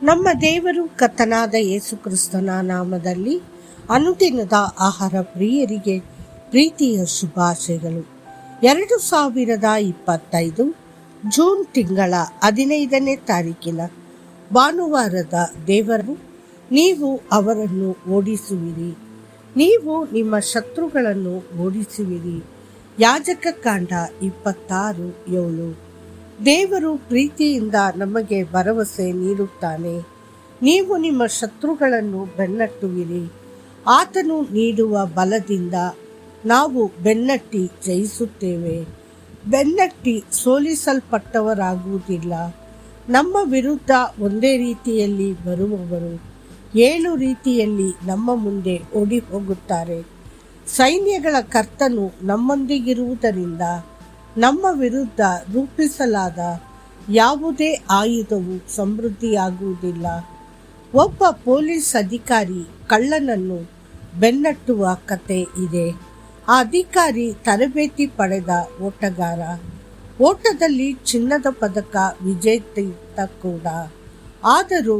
ನಮ್ಮ ದೇವರು ಕರ್ತನಾದ ಯೇಸು ಕ್ರಿಸ್ತನ ನಾಮದಲ್ಲಿ ಅನುದಿನದ ಆಹಾರ ಪ್ರಿಯರಿಗೆ ಪ್ರೀತಿಯ ಶುಭಾಶಯಗಳು. 2025 ಜೂನ್ ತಿಂಗಳ 15ನೇ ತಾರೀಕಿನ ಭಾನುವಾರದ ದೇವರು, ನೀವು ಅವರನ್ನು ಓಡಿಸುವಿರಿ, ನೀವು ನಿಮ್ಮ ಶತ್ರುಗಳನ್ನು ಓಡಿಸುವಿರಿ. ಯಾಜಕ ಕಾಂಡ 26:7. ದೇವರು ಪ್ರೀತಿಯಿಂದ ನಮಗೆ ಭರವಸೆ ನೀಡುತ್ತಾನೆ. ನೀವು ನಿಮ್ಮ ಶತ್ರುಗಳನ್ನು ಬೆನ್ನಟ್ಟುವಿರಿ. ಆತನು ನೀಡುವ ಬಲದಿಂದ ನಾವು ಬೆನ್ನಟ್ಟಿ ಜಯಿಸುತ್ತೇವೆ. ಬೆನ್ನಟ್ಟಿ ಸೋಲಿಸಲ್ಪಟ್ಟವರಾಗುವುದಿಲ್ಲ. ನಮ್ಮ ವಿರುದ್ಧ ಒಂದೇ ರೀತಿಯಲ್ಲಿ ಬರುವವರು 7 ರೀತಿಯಲ್ಲಿ ನಮ್ಮ ಮುಂದೆ ಓಡಿ ಹೋಗುತ್ತಾರೆ. ಸೈನ್ಯಗಳ ಕರ್ತನು ನಮ್ಮೊಂದಿಗಿರುವುದರಿಂದ ನಮ್ಮ ವಿರುದ್ಧ ರೂಪಿಸಲಾದ ಯಾವುದೇ ಆಯುಧವು ಸಮೃದ್ಧಿಯಾಗುವುದಿಲ್ಲ. ಒಬ್ಬ ಪೊಲೀಸ್ ಅಧಿಕಾರಿ ಕಳ್ಳನನ್ನು ಬೆನ್ನಟ್ಟುವ ಕತೆ ಇದೆ. ಆ ಅಧಿಕಾರಿ ತರಬೇತಿ ಪಡೆದ ಓಟಗಾರ, ಓಟದಲ್ಲಿ ಚಿನ್ನದ ಪದಕ ವಿಜೇತ ಕೂಡ. ಆದರೂ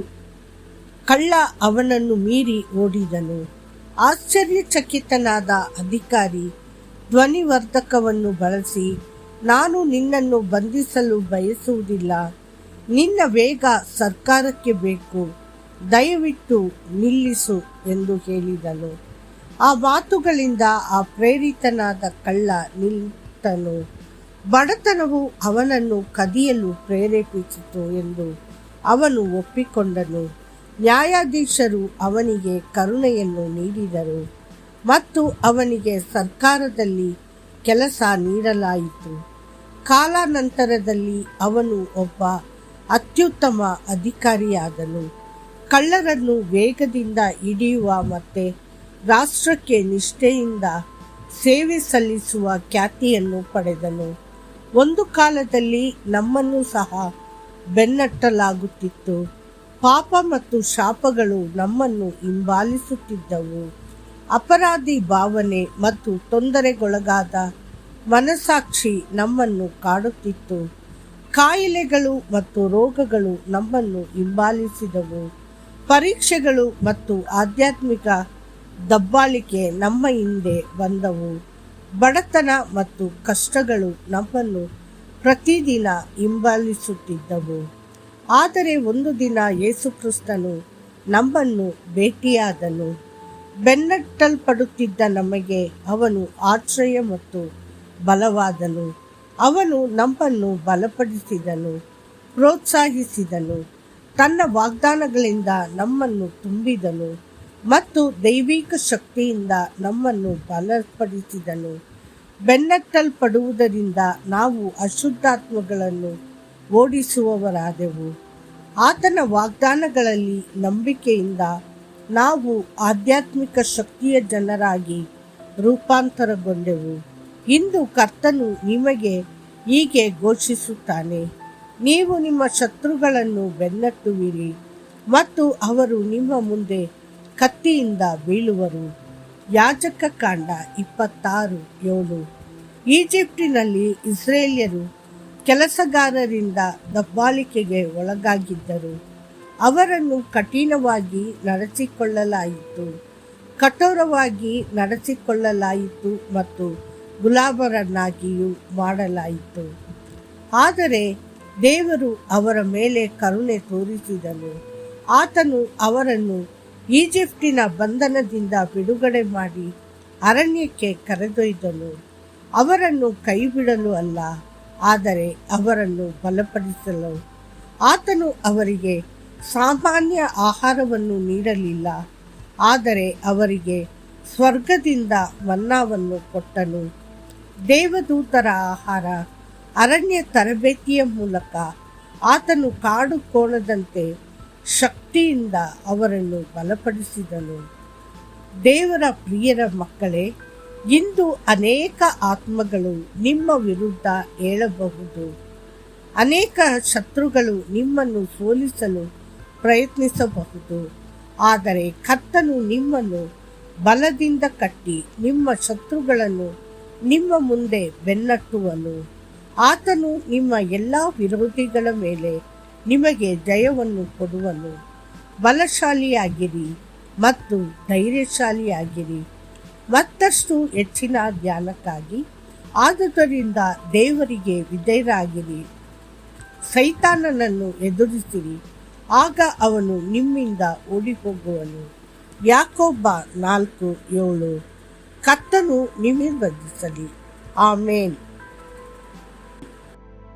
ಕಳ್ಳ ಅವನನ್ನು ಮೀರಿ ಓಡಿದನು. ಆಶ್ಚರ್ಯಚಕಿತನಾದ ಅಧಿಕಾರಿ ಧ್ವನಿವರ್ಧಕವನ್ನು ಬಳಸಿ, ನಾನು ನಿನ್ನನ್ನು ಬಂಧಿಸಲು ಬಯಸುವುದಿಲ್ಲ, ನಿನ್ನ ವೇಗ ಸರ್ಕಾರಕ್ಕೆ ಬೇಕು, ದಯವಿಟ್ಟು ನಿಲ್ಲಿಸು ಎಂದು ಹೇಳಿದನು. ಆ ಮಾತುಗಳಿಂದ ಆ ಪ್ರೇರಿತನಾದ ಕಳ್ಳ ನಿಂತನು. ಬಡತನವು ಅವನನ್ನು ಕದಿಯಲು ಪ್ರೇರೇಪಿಸಿತು ಎಂದು ಅವನು ಒಪ್ಪಿಕೊಂಡನು. ನ್ಯಾಯಾಧೀಶರು ಅವನಿಗೆ ಕರುಣೆಯನ್ನು ನೀಡಿದರು ಮತ್ತು ಅವನಿಗೆ ಸರ್ಕಾರದಲ್ಲಿ ಕೆಲಸ ನೀಡಲಾಯಿತು. ಕಾಲಾನಂತರದಲ್ಲಿ ಅವನು ಒಬ್ಬ ಅತ್ಯುತ್ತಮ ಅಧಿಕಾರಿಯಾದನು. ಕಳ್ಳರನ್ನು ವೇಗದಿಂದ ಹಿಡಿಯುವ ಮತ್ತು ರಾಷ್ಟ್ರಕ್ಕೆ ನಿಷ್ಠೆಯಿಂದ ಸೇವೆ ಸಲ್ಲಿಸುವ ಖ್ಯಾತಿಯನ್ನು ಪಡೆದನು. ಒಂದು ಕಾಲದಲ್ಲಿ ನಮ್ಮನ್ನು ಸಹ ಬೆನ್ನಟ್ಟಲಾಗುತ್ತಿತ್ತು. ಪಾಪ ಮತ್ತು ಶಾಪಗಳು ನಮ್ಮನ್ನು ಹಿಂಬಾಲಿಸುತ್ತಿದ್ದವು. ಅಪರಾಧಿ ಭಾವನೆ ಮತ್ತು ತೊಂದರೆಗೊಳಗಾದ ಮನಸಾಕ್ಷಿ ನಮ್ಮನ್ನು ಕಾಡುತ್ತಿತ್ತು. ಕಾಯಿಲೆಗಳು ಮತ್ತು ರೋಗಗಳು ನಮ್ಮನ್ನು ಹಿಂಬಾಲಿಸಿದವು. ಪರೀಕ್ಷೆಗಳು ಮತ್ತು ಆಧ್ಯಾತ್ಮಿಕ ದಬ್ಬಾಳಿಕೆ ನಮ್ಮ ಹಿಂದೆ ಬಂದವು. ಬಡತನ ಮತ್ತು ಕಷ್ಟಗಳು ನಮ್ಮನ್ನು ಪ್ರತಿದಿನ ಹಿಂಬಾಲಿಸುತ್ತಿದ್ದವು. ಆದರೆ ಒಂದು ದಿನ ಯೇಸುಕ್ರಿಸ್ತನು ನಮ್ಮನ್ನು ಭೇಟಿಯಾದನು. ಬೆನ್ನಟ್ಟಲ್ಪಡುತ್ತಿದ್ದ ನಮಗೆ ಅವನು ಆಶ್ರಯ ಮತ್ತು ಬಲವಾದನು. ಅವನು ನಮ್ಮನ್ನು ಬಲಪಡಿಸಿದನು, ಪ್ರೋತ್ಸಾಹಿಸಿದನು, ತನ್ನ ವಾಗ್ದಾನಗಳಿಂದ ನಮ್ಮನ್ನು ತುಂಬಿದನು ಮತ್ತು ದೈವಿಕ ಶಕ್ತಿಯಿಂದ ನಮ್ಮನ್ನು ಬಲಪಡಿಸಿದನು. ಬೆನ್ನಟ್ಟಲ್ಪಡುವುದರಿಂದ ನಾವು ಅಶುದ್ಧಾತ್ಮಗಳನ್ನು ಓಡಿಸುವವರಾದೆವು. ಆತನ ವಾಗ್ದಾನಗಳಲ್ಲಿ ನಂಬಿಕೆಯಿಂದ ನಾವು ಆಧ್ಯಾತ್ಮಿಕ ಶಕ್ತಿಯ ಜನರಾಗಿ ರೂಪಾಂತರಗೊಂಡೆವು. ಇಂದು ಕರ್ತನು ನಿಮಗೆ ಹೀಗೆ ಘೋಷಿಸುತ್ತಾನೆ, ನೀವು ನಿಮ್ಮ ಶತ್ರುಗಳನ್ನು ಬೆನ್ನಟ್ಟುವಿರಿ ಮತ್ತು ಅವರು ನಿಮ್ಮ ಮುಂದೆ ಕತ್ತಿಯಿಂದ ಬೀಳುವರು. ಯಾಜಕ ಕಾಂಡ 26:7. ಈಜಿಪ್ಟಿನಲ್ಲಿ ಇಸ್ರೇಲ್ಯರು ಕೆಲಸಗಾರರಿಂದ ದಬ್ಬಾಳಿಕೆಗೆ ಒಳಗಾಗಿದ್ದರು. ಅವರನ್ನು ಕಠಿಣವಾಗಿ ನಡೆಸಿಕೊಳ್ಳಲಾಯಿತು, ಕಠೋರವಾಗಿ ನಡೆಸಿಕೊಳ್ಳಲಾಯಿತು ಮತ್ತು ಗುಲಾಮರನ್ನಾಗಿಯೂ ಮಾಡಲಾಯಿತು. ಆದರೆ ದೇವರು ಅವರ ಮೇಲೆ ಕರುಣೆ ತೋರಿಸಿದನು. ಆತನು ಅವರನ್ನು ಈಜಿಪ್ಟಿನ ಬಂಧನದಿಂದ ಬಿಡುಗಡೆ ಮಾಡಿ ಅರಣ್ಯಕ್ಕೆ ಕರೆದೊಯ್ದನು. ಅವರನ್ನು ಕೈಬಿಡಲು ಅಲ್ಲ, ಆದರೆ ಅವರನ್ನು ಬಲಪಡಿಸಲು. ಆತನು ಅವರಿಗೆ ಸಾಮಾನ್ಯ ಆಹಾರವನ್ನು ನೀಡಲಿಲ್ಲ, ಆದರೆ ಅವರಿಗೆ ಸ್ವರ್ಗದಿಂದ ಮನ್ನಾವನ್ನು ಕೊಟ್ಟನು. ದೇವದೂತರ ಆಹಾರ, ಅರಣ್ಯ ತರಬೇತಿಯ ಮೂಲಕ ಆತನು ಕಾಡು ಕೋಣದಂತೆ ಶಕ್ತಿಯಿಂದ ಅವರನ್ನು ಬಲಪಡಿಸಿದನು. ದೇವರ ಪ್ರಿಯರ ಮಕ್ಕಳೇ, ಇಂದು ಅನೇಕ ಆತ್ಮಗಳು ನಿಮ್ಮ ವಿರುದ್ಧ ಏಳಬಹುದು. ಅನೇಕ ಶತ್ರುಗಳು ನಿಮ್ಮನ್ನು ಸೋಲಿಸಲು ಪ್ರಯತ್ನಿಸಬಹುದು. ಆದರೆ ಕರ್ತನು ನಿಮ್ಮನ್ನು ಬಲದಿಂದ ಕಟ್ಟಿ ನಿಮ್ಮ ಶತ್ರುಗಳನ್ನು ನಿಮ್ಮ ಮುಂದೆ ಬೆನ್ನಟ್ಟುವನು. ಆತನು ನಿಮ್ಮ ಎಲ್ಲ ವಿರೋಧಿಗಳ ಮೇಲೆ ನಿಮಗೆ ಜಯವನ್ನು ಕೊಡುವನು. ಬಲಶಾಲಿಯಾಗಿರಿ ಮತ್ತು ಧೈರ್ಯಶಾಲಿಯಾಗಿರಿ. ಮತ್ತಷ್ಟು ಹೆಚ್ಚಿನ ಧ್ಯಾನಕ್ಕಾಗಿ ಆದುದರಿಂದ ದೇವರಿಗೆ ವಿಧೇಯರಾಗಿರಿ, ಸೈತಾನನನ್ನು ಎದುರಿಸಿರಿ, ಆಗ ಅವನು ನಿಮ್ಮಿಂದ ಓಡಿಹೋಗುವನು. ಯಾಕೋಬ 4:7. ಕರ್ತನು ನಿಮ್ಮಿಂದ ವಂದಿಸಲಿ. ಆಮೇನ್.